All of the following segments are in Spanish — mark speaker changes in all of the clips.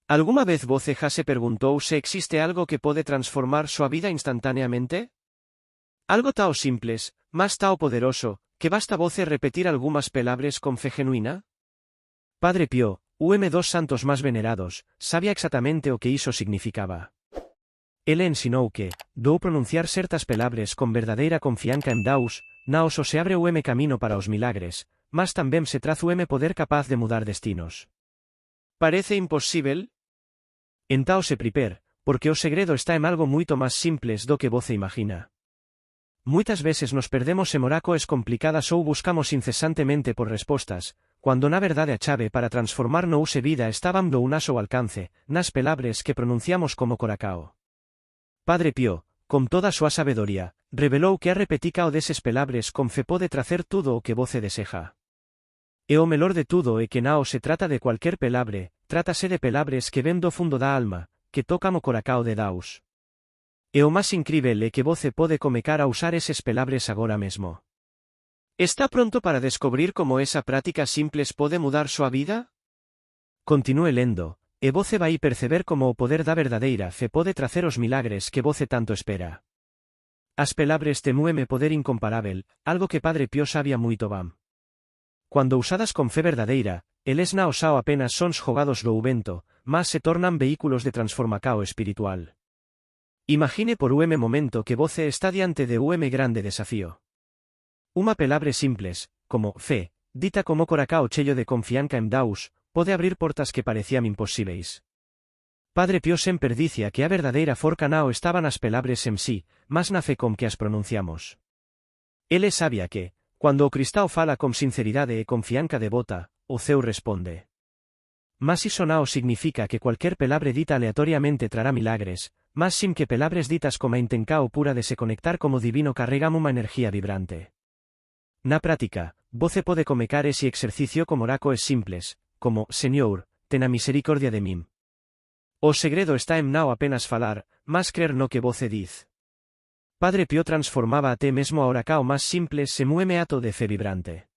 Speaker 1: Alguma vez você já se perguntou se existe algo que pode transformar sua vida instantaneamente? Algo tão simples, mas tão poderoso, que basta você repetir algumas palavras com fé genuína? Padre Pío, dos santos más venerados, sabía exactamente o que iso significaba. Ele ensinou que, do pronunciar certas palavras con verdadeira confianza en Deus, non só se abre camino para os milagres, mas tamén se traz poder capaz de mudar destinos. Parece impossível? Entao se prepare, porque o segredo está en algo moito máis simples do que você imagina. Muitas veces nos perdemos en oráculos complicadas ou buscamos incesantemente por respostas, cuando na verdade a chave para transformar nouse vida estaban do noso alcance, nas palavras que pronunciamos como coracao. Padre Pío, con toda súa sabedoría, revelou que a repetica o deses palavras con fe pode tracer tudo o que você deseja. E o melor de tudo é que non se trata de cualquier palabre, trátase de palavras que ven do fundo da alma, que tocan o coracao de Deus. E o máis incrível é que você pode começar a usar eses palavras agora mesmo. ¿Está pronto para descobrir como esa práctica simples pode mudar súa vida? Continúe lendo, e você vai perceber como o poder da verdadeira fe pode tracer os milagres que você tanto espera. As palavras temúeme poder incomparável, algo que Padre Pío sabía moito ben. Cuando usadas con fe verdadeira, eles non só apenas sons jogados do vento, mas se tornan vehículos de transformacao espiritual. Imagine por momento que você está diante de grande desafío. Uma palavra simples, como fe, dita como coracao cheio de confianza en Deus, pode abrir portas que parecían imposíveis. Padre Pío sempre dicía que a verdadeira forca non estaba nas palavras en sí, mas na fe con que as pronunciamos. Ele sabía que, cuando o cristao fala con sinceridade e confianza devota, o ceu responde. Mas iso non significa que cualquier palavra dita aleatoriamente trará milagres, mas sim que palavras ditas con a intencao pura de se conectar como divino carregan unha enerxía vibrante. Na práctica, você pode começar ese exercicio con oráculos simples, como, Señor, ten a misericordia de min. O segredo está en non apenas falar, mas crer no que você diz. Padre Pío transformaba até mesmo a oracao máis simples se ato de fe vibrante.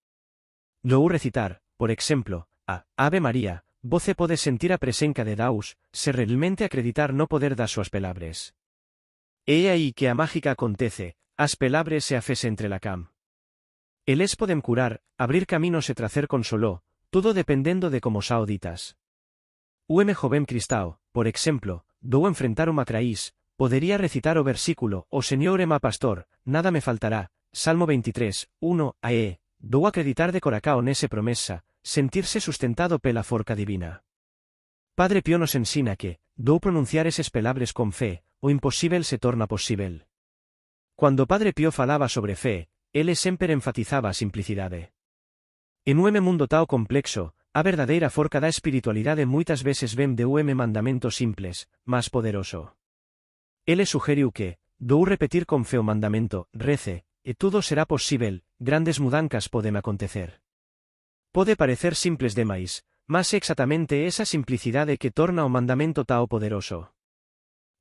Speaker 1: Lou recitar, por exemplo, a Ave María, você pode sentir a presenza de Deus, se realmente acreditar no poder das súas palavras. É aí que a mágica acontece, as palavras e a fe se entrelacan. Eles poden curar, abrir caminos e tracer consoló, todo dependendo de como sao ditas. Joven cristao, por exemplo, dou enfrentar unha craís, podería recitar o versículo, o Señor é ma pastor, nada me faltará, Salmo 23, 1 a dou acreditar de coracao nese promesa, sentirse sustentado pela forca divina. Padre Pío nos ensina que, dou pronunciar eses palavras con fe, o imposível se torna posível. Cuando Padre Pío falaba sobre fe, ele sempre enfatizaba a simplicidade. En mundo tao complexo, a verdadeira forca da espiritualidade muitas veces ven de mandamento simples, mas poderoso. Ele sugeriu que, dou repetir con fe o mandamento, rece, e tudo será posível, grandes mudancas poden acontecer. Pode parecer simples demais, mas é exactamente esa simplicidade que torna o mandamento tao poderoso.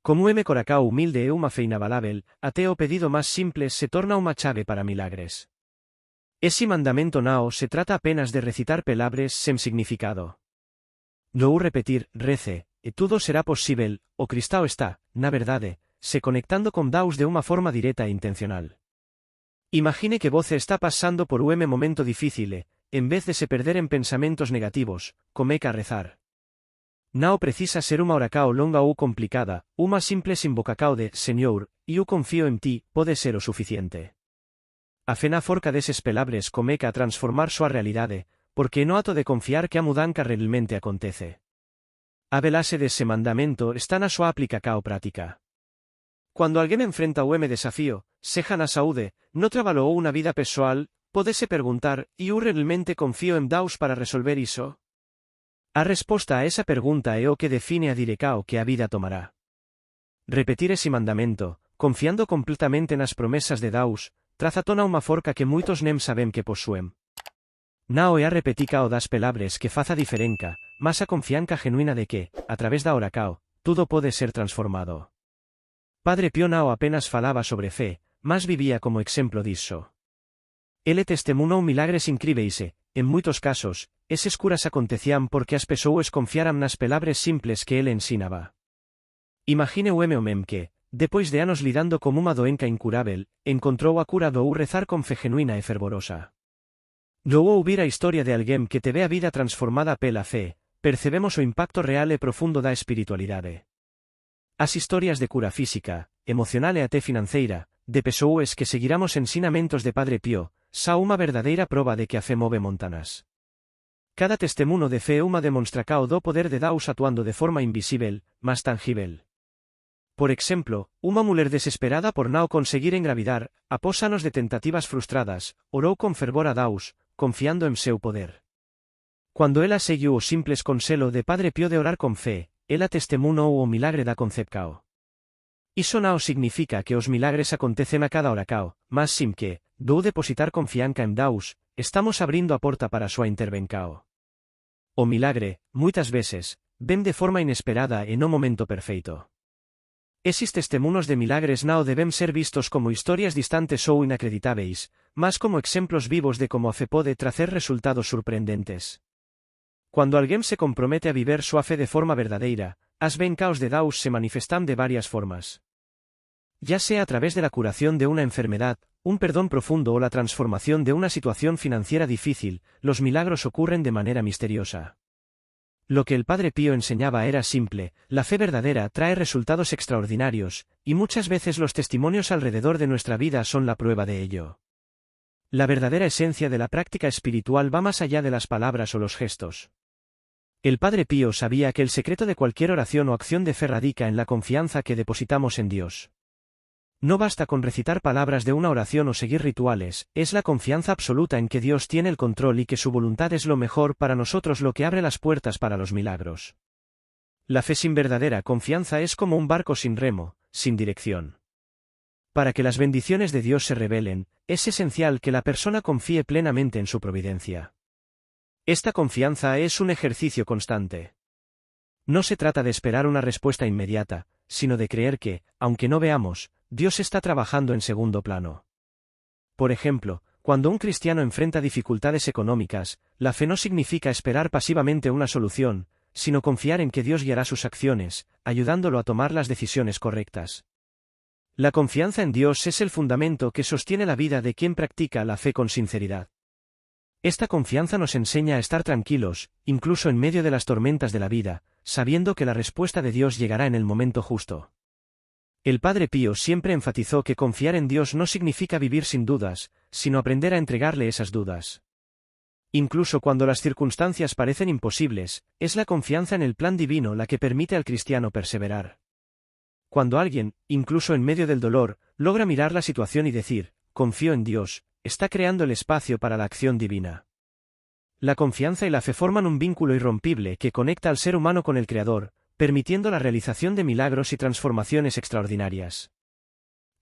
Speaker 1: Como coracao humilde e unha fe inabalável, até o pedido máis simples se torna unha chave para milagres. Ese mandamento nao se trata apenas de recitar palavras sen significado. Lou repetir, rece, e tudo será posível, o cristao está, na verdade, se conectando con Deus de unha forma directa e intencional. Imagine que você está pasando por momento difícil e, en vez de se perder en pensamentos negativos, comeca a rezar. Non precisa ser unha oracao longa ou complicada, unha simple invocacao de Señor, eu confío en ti, pode ser o suficiente. A fe na forca deses palavras comeca a transformar súa realidade, porque no ato de confiar que a mudanza realmente acontece. A velase dese mandamento está na súa aplicacao práctica. Cuando alguén enfrenta o desafío, seja na saúde, no traballo ou unha vida persoal, pódese perguntar, eu realmente confío en Deus para resolver iso? A resposta a esa pregunta é o que define a direcao que a vida tomará. Repetir ese mandamento, confiando completamente nas promesas de Deus, traza tona unha forca que moitos nem sabem que posúen. Non é a repeticao das palavras que faza diferenca, mas a confianza genuína de que, a través da oracao, tudo pode ser transformado. Padre Pío non apenas falaba sobre fe, mas vivía como exemplo disso. Ele testemunhou milagres incríveis e, en muitos casos, esas curas acontecían porque as pessoas confiaran nas pelabres simples que ele ensinaba. Imagine o homem que, depois de anos lidando con unha doenca incurável, encontrou a cura do rezar con fe genuína e fervorosa. Logo ouvir a historia de alguén que teve a vida transformada pela fe, percebemos o impacto real e profundo da espiritualidade. As historias de cura física, emocional e até financeira, de persoas que seguiramos ensinamentos de Padre Pío, xa unha verdadeira proba de que a fe move montanas. Cada testemunho de fe é unha demonstración do poder de Deus actuando de forma invisível, mas tangível. Por exemplo, unha muller desesperada por non conseguir engravidar, após anos de tentativas frustradas, orou con fervor a Deus, confiando en seu poder. Cuando ela seguiu o simples conselo de Padre Pío de orar con fe, ela testemunou o milagre da concepción. Iso non significa que os milagres acontecen a cada horacao, mas sim que, do depositar confianza en Deus, estamos abrindo a porta para a súa intervención. O milagre, muitas veces, ven de forma inesperada e no momento perfeito. Eses testemunos de milagres non deben ser vistos como historias distantes ou inacreditáveis, mas como exemplos vivos de como a fe pode tracer resultados sorprendentes. Cuando alguén se compromete a viver súa fe de forma verdadeira, as bencaos de Deus se manifestan de varias formas. Ya sea a través de la curación de una enfermedad, un perdón profundo o la transformación de una situación financiera difícil, los milagros ocurren de manera misteriosa. Lo que el Padre Pío enseñaba era simple: la fe verdadera trae resultados extraordinarios, y muchas veces los testimonios alrededor de nuestra vida son la prueba de ello. La verdadera esencia de la práctica espiritual va más allá de las palabras o los gestos. El Padre Pío sabía que el secreto de cualquier oración o acción de fe radica en la confianza que depositamos en Dios. No basta con recitar palabras de una oración o seguir rituales, es la confianza absoluta en que Dios tiene el control y que su voluntad es lo mejor para nosotros lo que abre las puertas para los milagros. La fe sin verdadera confianza es como un barco sin remo, sin dirección. Para que las bendiciones de Dios se revelen, es esencial que la persona confíe plenamente en su providencia. Esta confianza es un ejercicio constante. No se trata de esperar una respuesta inmediata, sino de creer que, aunque no veamos, Dios está trabajando en segundo plano. Por ejemplo, cuando un cristiano enfrenta dificultades económicas, la fe no significa esperar pasivamente una solución, sino confiar en que Dios guiará sus acciones, ayudándolo a tomar las decisiones correctas. La confianza en Dios es el fundamento que sostiene la vida de quien practica la fe con sinceridad. Esta confianza nos enseña a estar tranquilos, incluso en medio de las tormentas de la vida, sabiendo que la respuesta de Dios llegará en el momento justo. El Padre Pío siempre enfatizó que confiar en Dios no significa vivir sin dudas, sino aprender a entregarle esas dudas. Incluso cuando las circunstancias parecen imposibles, es la confianza en el plan divino la que permite al cristiano perseverar. Cuando alguien, incluso en medio del dolor, logra mirar la situación y decir, confío en Dios, está creando el espacio para la acción divina. La confianza y la fe forman un vínculo irrompible que conecta al ser humano con el Creador, permitiendo la realización de milagros y transformaciones extraordinarias.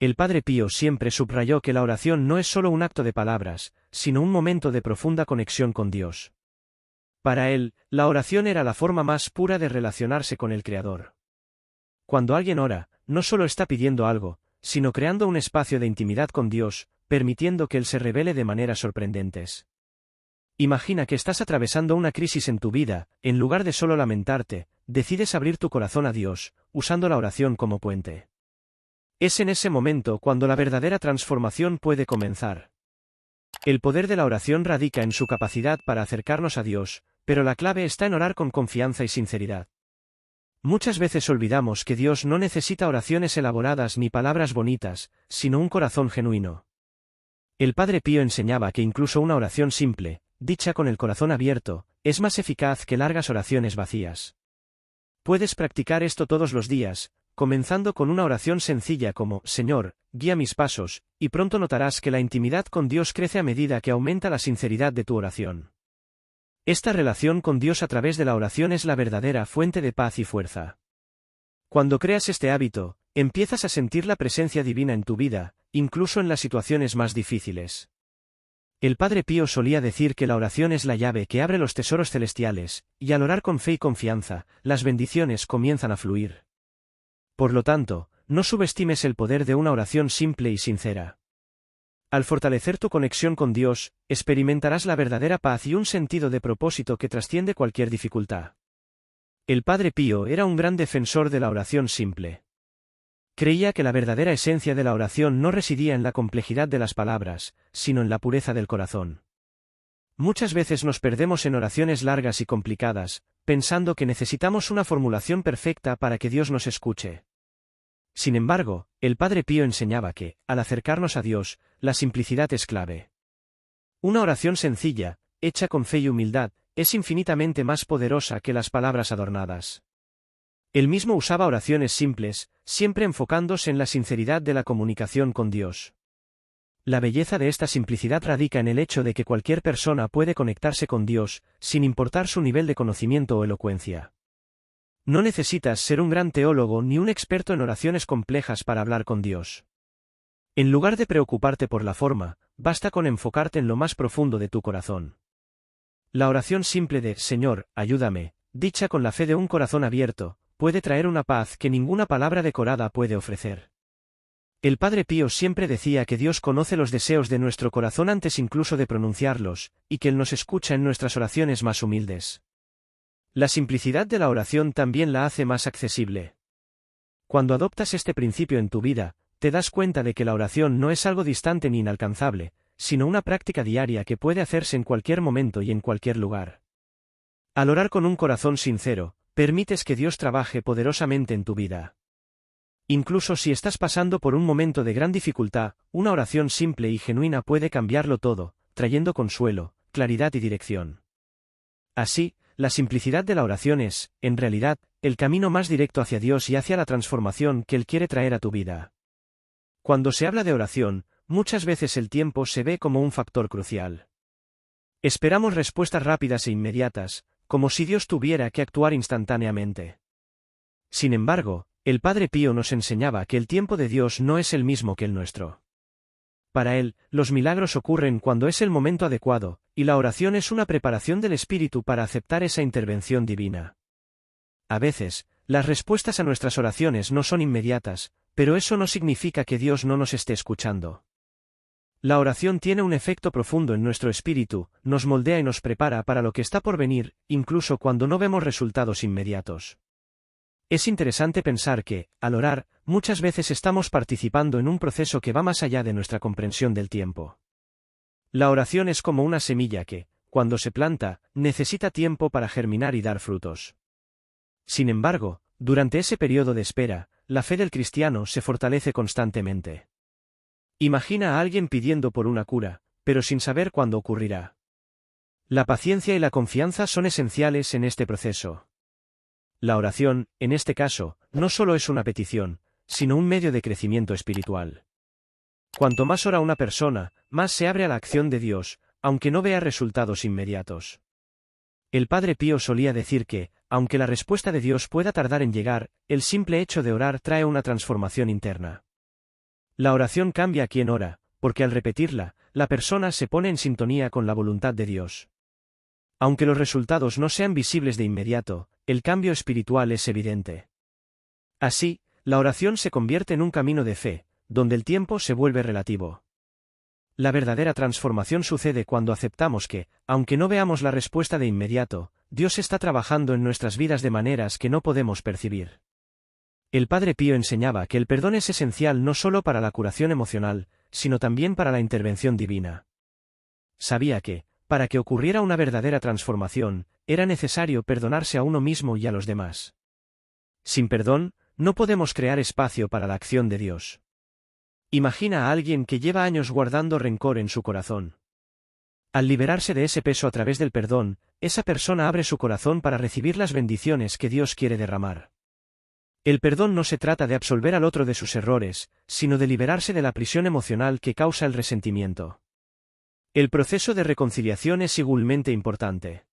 Speaker 1: El Padre Pío siempre subrayó que la oración no es solo un acto de palabras, sino un momento de profunda conexión con Dios. Para él, la oración era la forma más pura de relacionarse con el Creador. Cuando alguien ora, no solo está pidiendo algo, sino creando un espacio de intimidad con Dios, permitiendo que Él se revele de maneras sorprendentes. Imagina que estás atravesando una crisis en tu vida, en lugar de solo lamentarte, decides abrir tu corazón a Dios, usando la oración como puente. Es en ese momento cuando la verdadera transformación puede comenzar. El poder de la oración radica en su capacidad para acercarnos a Dios, pero la clave está en orar con confianza y sinceridad. Muchas veces olvidamos que Dios no necesita oraciones elaboradas ni palabras bonitas, sino un corazón genuino. El Padre Pío enseñaba que incluso una oración simple, dicha con el corazón abierto, es más eficaz que largas oraciones vacías. Puedes practicar esto todos los días, comenzando con una oración sencilla como, Señor, guía mis pasos, y pronto notarás que la intimidad con Dios crece a medida que aumenta la sinceridad de tu oración. Esta relación con Dios a través de la oración es la verdadera fuente de paz y fuerza. Cuando creas este hábito, empiezas a sentir la presencia divina en tu vida, incluso en las situaciones más difíciles. El Padre Pío solía decir que la oración es la llave que abre los tesoros celestiales, y al orar con fe y confianza, las bendiciones comienzan a fluir. Por lo tanto, no subestimes el poder de una oración simple y sincera. Al fortalecer tu conexión con Dios, experimentarás la verdadera paz y un sentido de propósito que trasciende cualquier dificultad. El Padre Pío era un gran defensor de la oración simple. Creía que la verdadera esencia de la oración no residía en la complejidad de las palabras, sino en la pureza del corazón. Muchas veces nos perdemos en oraciones largas y complicadas, pensando que necesitamos una formulación perfecta para que Dios nos escuche. Sin embargo, el Padre Pío enseñaba que, al acercarnos a Dios, la simplicidad es clave. Una oración sencilla, hecha con fe y humildad, es infinitamente más poderosa que las palabras adornadas. Él mismo usaba oraciones simples, siempre enfocándose en la sinceridad de la comunicación con Dios. La belleza de esta simplicidad radica en el hecho de que cualquier persona puede conectarse con Dios, sin importar su nivel de conocimiento o elocuencia. No necesitas ser un gran teólogo ni un experto en oraciones complejas para hablar con Dios. En lugar de preocuparte por la forma, basta con enfocarte en lo más profundo de tu corazón. La oración simple de «Señor, ayúdame», dicha con la fe de un corazón abierto, puede traer una paz que ninguna palabra decorada puede ofrecer. El Padre Pío siempre decía que Dios conoce los deseos de nuestro corazón antes incluso de pronunciarlos, y que Él nos escucha en nuestras oraciones más humildes. La simplicidad de la oración también la hace más accesible. Cuando adoptas este principio en tu vida, te das cuenta de que la oración no es algo distante ni inalcanzable, sino una práctica diaria que puede hacerse en cualquier momento y en cualquier lugar. Al orar con un corazón sincero, permites que Dios trabaje poderosamente en tu vida. Incluso si estás pasando por un momento de gran dificultad, una oración simple y genuina puede cambiarlo todo, trayendo consuelo, claridad y dirección. Así, la simplicidad de la oración es, en realidad, el camino más directo hacia Dios y hacia la transformación que Él quiere traer a tu vida. Cuando se habla de oración, muchas veces el tiempo se ve como un factor crucial. Esperamos respuestas rápidas e inmediatas, como si Dios tuviera que actuar instantáneamente. Sin embargo, el Padre Pío nos enseñaba que el tiempo de Dios no es el mismo que el nuestro. Para Él, los milagros ocurren cuando es el momento adecuado, y la oración es una preparación del espíritu para aceptar esa intervención divina. A veces, las respuestas a nuestras oraciones no son inmediatas, pero eso no significa que Dios no nos esté escuchando. La oración tiene un efecto profundo en nuestro espíritu, nos moldea y nos prepara para lo que está por venir, incluso cuando no vemos resultados inmediatos. Es interesante pensar que, al orar, muchas veces estamos participando en un proceso que va más allá de nuestra comprensión del tiempo. La oración es como una semilla que, cuando se planta, necesita tiempo para germinar y dar frutos. Sin embargo, durante ese periodo de espera, la fe del cristiano se fortalece constantemente. Imagina a alguien pidiendo por una cura, pero sin saber cuándo ocurrirá. La paciencia y la confianza son esenciales en este proceso. La oración, en este caso, no solo es una petición, sino un medio de crecimiento espiritual. Cuanto más ora una persona, más se abre a la acción de Dios, aunque no vea resultados inmediatos. El Padre Pío solía decir que, aunque la respuesta de Dios pueda tardar en llegar, el simple hecho de orar trae una transformación interna. La oración cambia a quien ora, porque al repetirla, la persona se pone en sintonía con la voluntad de Dios. Aunque los resultados no sean visibles de inmediato, el cambio espiritual es evidente. Así, la oración se convierte en un camino de fe, donde el tiempo se vuelve relativo. La verdadera transformación sucede cuando aceptamos que, aunque no veamos la respuesta de inmediato, Dios está trabajando en nuestras vidas de maneras que no podemos percibir. El Padre Pío enseñaba que el perdón es esencial no solo para la curación emocional, sino también para la intervención divina. Sabía que, para que ocurriera una verdadera transformación, era necesario perdonarse a uno mismo y a los demás. Sin perdón, no podemos crear espacio para la acción de Dios. Imagina a alguien que lleva años guardando rencor en su corazón. Al liberarse de ese peso a través del perdón, esa persona abre su corazón para recibir las bendiciones que Dios quiere derramar. El perdón no se trata de absolver al otro de sus errores, sino de liberarse de la prisión emocional que causa el resentimiento. El proceso de reconciliación es igualmente importante.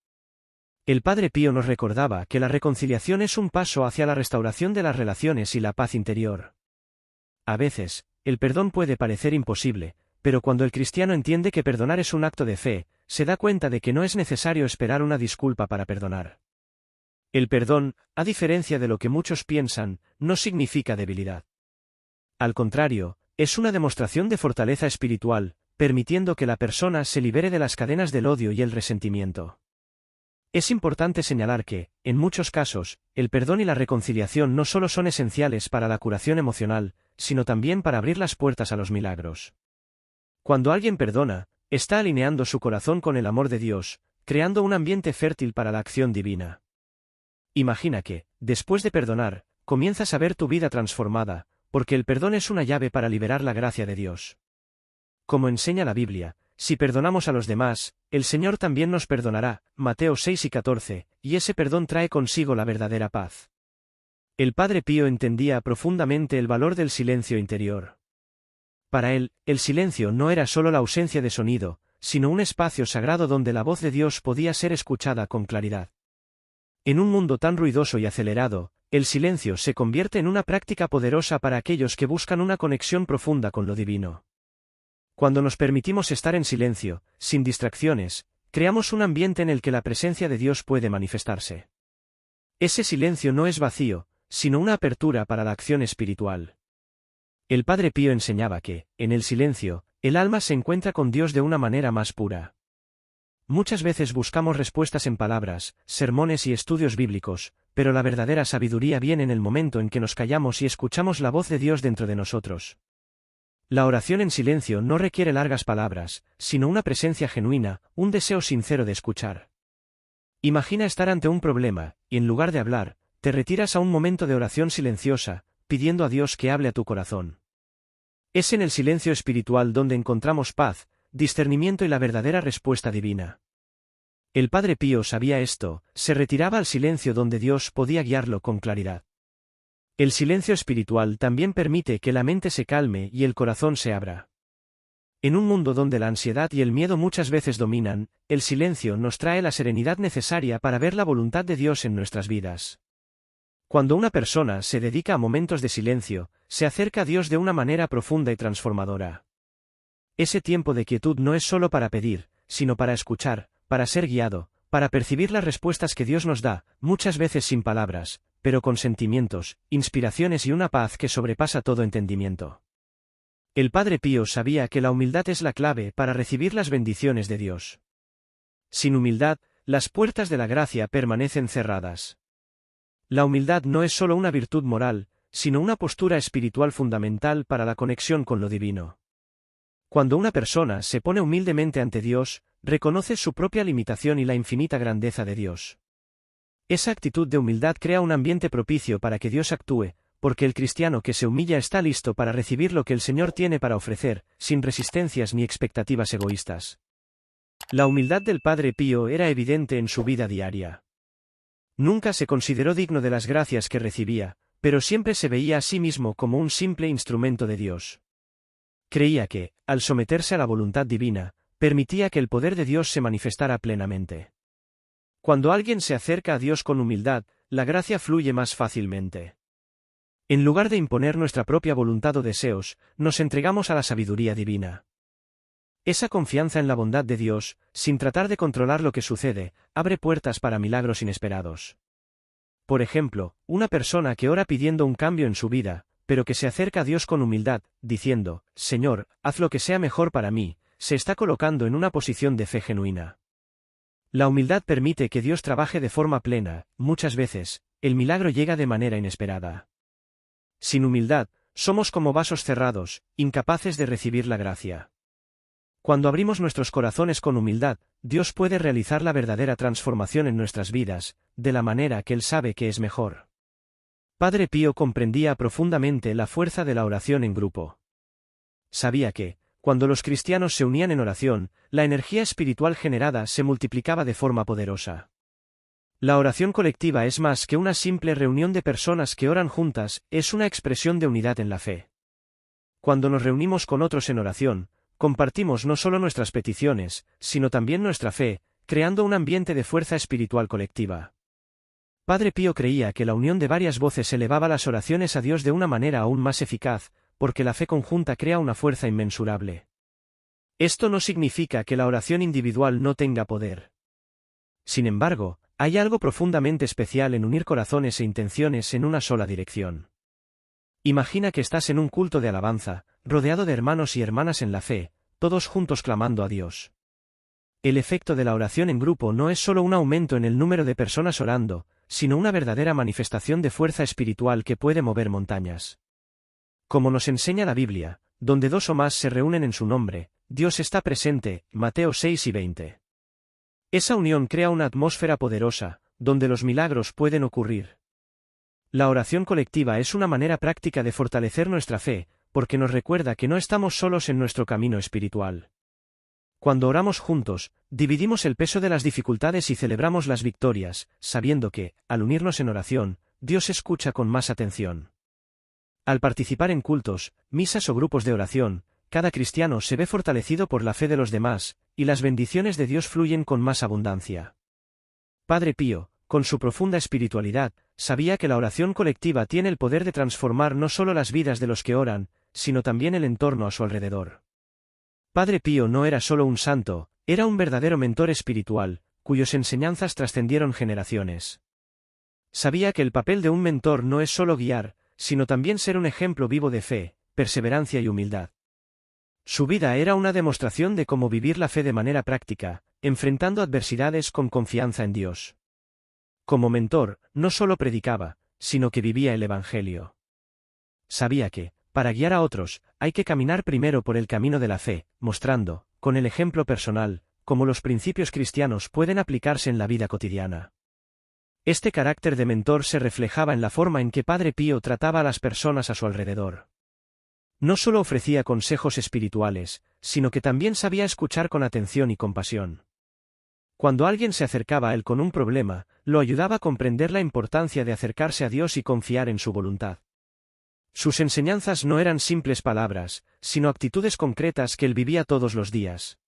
Speaker 1: El Padre Pío nos recordaba que la reconciliación es un paso hacia la restauración de las relaciones y la paz interior. A veces, el perdón puede parecer imposible, pero cuando el cristiano entiende que perdonar es un acto de fe, se da cuenta de que no es necesario esperar una disculpa para perdonar. El perdón, a diferencia de lo que muchos piensan, no significa debilidad. Al contrario, es una demostración de fortaleza espiritual, permitiendo que la persona se libere de las cadenas del odio y el resentimiento. Es importante señalar que, en muchos casos, el perdón y la reconciliación no solo son esenciales para la curación emocional, sino también para abrir las puertas a los milagros. Cuando alguien perdona, está alineando su corazón con el amor de Dios, creando un ambiente fértil para la acción divina. Imagina que, después de perdonar, comienzas a ver tu vida transformada, porque el perdón es una llave para liberar la gracia de Dios. Como enseña la Biblia, si perdonamos a los demás, el Señor también nos perdonará, Mateo 6 y 14, y ese perdón trae consigo la verdadera paz. El Padre Pío entendía profundamente el valor del silencio interior. Para él, el silencio no era solo la ausencia de sonido, sino un espacio sagrado donde la voz de Dios podía ser escuchada con claridad. En un mundo tan ruidoso y acelerado, el silencio se convierte en una práctica poderosa para aquellos que buscan una conexión profunda con lo divino. Cuando nos permitimos estar en silencio, sin distracciones, creamos un ambiente en el que la presencia de Dios puede manifestarse. Ese silencio no es vacío, sino una apertura para la acción espiritual. El Padre Pío enseñaba que, en el silencio, el alma se encuentra con Dios de una manera más pura. Muchas veces buscamos respuestas en palabras, sermones y estudios bíblicos, pero la verdadera sabiduría viene en el momento en que nos callamos y escuchamos la voz de Dios dentro de nosotros. La oración en silencio no requiere largas palabras, sino una presencia genuina, un deseo sincero de escuchar. Imagina estar ante un problema, y en lugar de hablar, te retiras a un momento de oración silenciosa, pidiendo a Dios que hable a tu corazón. Es en el silencio espiritual donde encontramos paz, discernimiento y la verdadera respuesta divina. El Padre Pío sabía esto, se retiraba al silencio donde Dios podía guiarlo con claridad. El silencio espiritual también permite que la mente se calme y el corazón se abra. En un mundo donde la ansiedad y el miedo muchas veces dominan, el silencio nos trae la serenidad necesaria para ver la voluntad de Dios en nuestras vidas. Cuando una persona se dedica a momentos de silencio, se acerca a Dios de una manera profunda y transformadora. Ese tiempo de quietud no es solo para pedir, sino para escuchar, para ser guiado, para percibir las respuestas que Dios nos da, muchas veces sin palabras, pero con sentimientos, inspiraciones y una paz que sobrepasa todo entendimiento. El Padre Pío sabía que la humildad es la clave para recibir las bendiciones de Dios. Sin humildad, las puertas de la gracia permanecen cerradas. La humildad no es solo una virtud moral, sino una postura espiritual fundamental para la conexión con lo divino. Cuando una persona se pone humildemente ante Dios, reconoce su propia limitación y la infinita grandeza de Dios. Esa actitud de humildad crea un ambiente propicio para que Dios actúe, porque el cristiano que se humilla está listo para recibir lo que el Señor tiene para ofrecer, sin resistencias ni expectativas egoístas. La humildad del Padre Pío era evidente en su vida diaria. Nunca se consideró digno de las gracias que recibía, pero siempre se veía a sí mismo como un simple instrumento de Dios. Creía que, al someterse a la voluntad divina, permitía que el poder de Dios se manifestara plenamente. Cuando alguien se acerca a Dios con humildad, la gracia fluye más fácilmente. En lugar de imponer nuestra propia voluntad o deseos, nos entregamos a la sabiduría divina. Esa confianza en la bondad de Dios, sin tratar de controlar lo que sucede, abre puertas para milagros inesperados. Por ejemplo, una persona que ora pidiendo un cambio en su vida, pero que se acerca a Dios con humildad, diciendo, «Señor, haz lo que sea mejor para mí», se está colocando en una posición de fe genuina. La humildad permite que Dios trabaje de forma plena, muchas veces, el milagro llega de manera inesperada. Sin humildad, somos como vasos cerrados, incapaces de recibir la gracia. Cuando abrimos nuestros corazones con humildad, Dios puede realizar la verdadera transformación en nuestras vidas, de la manera que Él sabe que es mejor. Padre Pío comprendía profundamente la fuerza de la oración en grupo. Sabía que, cuando los cristianos se unían en oración, la energía espiritual generada se multiplicaba de forma poderosa. La oración colectiva es más que una simple reunión de personas que oran juntas, es una expresión de unidad en la fe. Cuando nos reunimos con otros en oración, compartimos no solo nuestras peticiones, sino también nuestra fe, creando un ambiente de fuerza espiritual colectiva. Padre Pío creía que la unión de varias voces elevaba las oraciones a Dios de una manera aún más eficaz, porque la fe conjunta crea una fuerza inmensurable. Esto no significa que la oración individual no tenga poder. Sin embargo, hay algo profundamente especial en unir corazones e intenciones en una sola dirección. Imagina que estás en un culto de alabanza, rodeado de hermanos y hermanas en la fe, todos juntos clamando a Dios. El efecto de la oración en grupo no es solo un aumento en el número de personas orando, sino una verdadera manifestación de fuerza espiritual que puede mover montañas. Como nos enseña la Biblia, donde dos o más se reúnen en su nombre, Dios está presente, Mateo 6 y 20. Esa unión crea una atmósfera poderosa, donde los milagros pueden ocurrir. La oración colectiva es una manera práctica de fortalecer nuestra fe, porque nos recuerda que no estamos solos en nuestro camino espiritual. Cuando oramos juntos, dividimos el peso de las dificultades y celebramos las victorias, sabiendo que, al unirnos en oración, Dios escucha con más atención. Al participar en cultos, misas o grupos de oración, cada cristiano se ve fortalecido por la fe de los demás, y las bendiciones de Dios fluyen con más abundancia. Padre Pío, con su profunda espiritualidad, sabía que la oración colectiva tiene el poder de transformar no solo las vidas de los que oran, sino también el entorno a su alrededor. Padre Pío no era solo un santo, era un verdadero mentor espiritual, cuyas enseñanzas trascendieron generaciones. Sabía que el papel de un mentor no es solo guiar, sino también ser un ejemplo vivo de fe, perseverancia y humildad. Su vida era una demostración de cómo vivir la fe de manera práctica, enfrentando adversidades con confianza en Dios. Como mentor, no solo predicaba, sino que vivía el Evangelio. Sabía que, para guiar a otros, hay que caminar primero por el camino de la fe, mostrando, con el ejemplo personal, cómo los principios cristianos pueden aplicarse en la vida cotidiana. Este carácter de mentor se reflejaba en la forma en que Padre Pío trataba a las personas a su alrededor. No solo ofrecía consejos espirituales, sino que también sabía escuchar con atención y compasión. Cuando alguien se acercaba a él con un problema, lo ayudaba a comprender la importancia de acercarse a Dios y confiar en su voluntad. Sus enseñanzas no eran simples palabras, sino actitudes concretas que él vivía todos los días.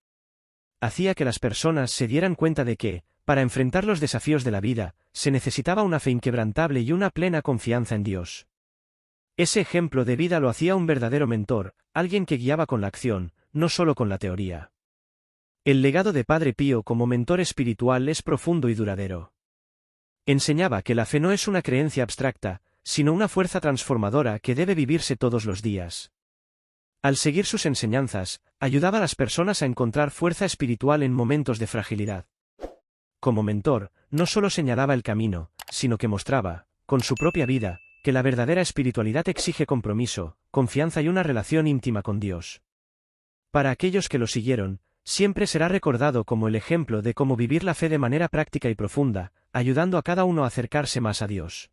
Speaker 1: Hacía que las personas se dieran cuenta de que, para enfrentar los desafíos de la vida, se necesitaba una fe inquebrantable y una plena confianza en Dios. Ese ejemplo de vida lo hacía un verdadero mentor, alguien que guiaba con la acción, no solo con la teoría. El legado de Padre Pío como mentor espiritual es profundo y duradero. Enseñaba que la fe no es una creencia abstracta, sino una fuerza transformadora que debe vivirse todos los días. Al seguir sus enseñanzas, ayudaba a las personas a encontrar fuerza espiritual en momentos de fragilidad. Como mentor, no solo señalaba el camino, sino que mostraba, con su propia vida, que la verdadera espiritualidad exige compromiso, confianza y una relación íntima con Dios. Para aquellos que lo siguieron, siempre será recordado como el ejemplo de cómo vivir la fe de manera práctica y profunda, ayudando a cada uno a acercarse más a Dios.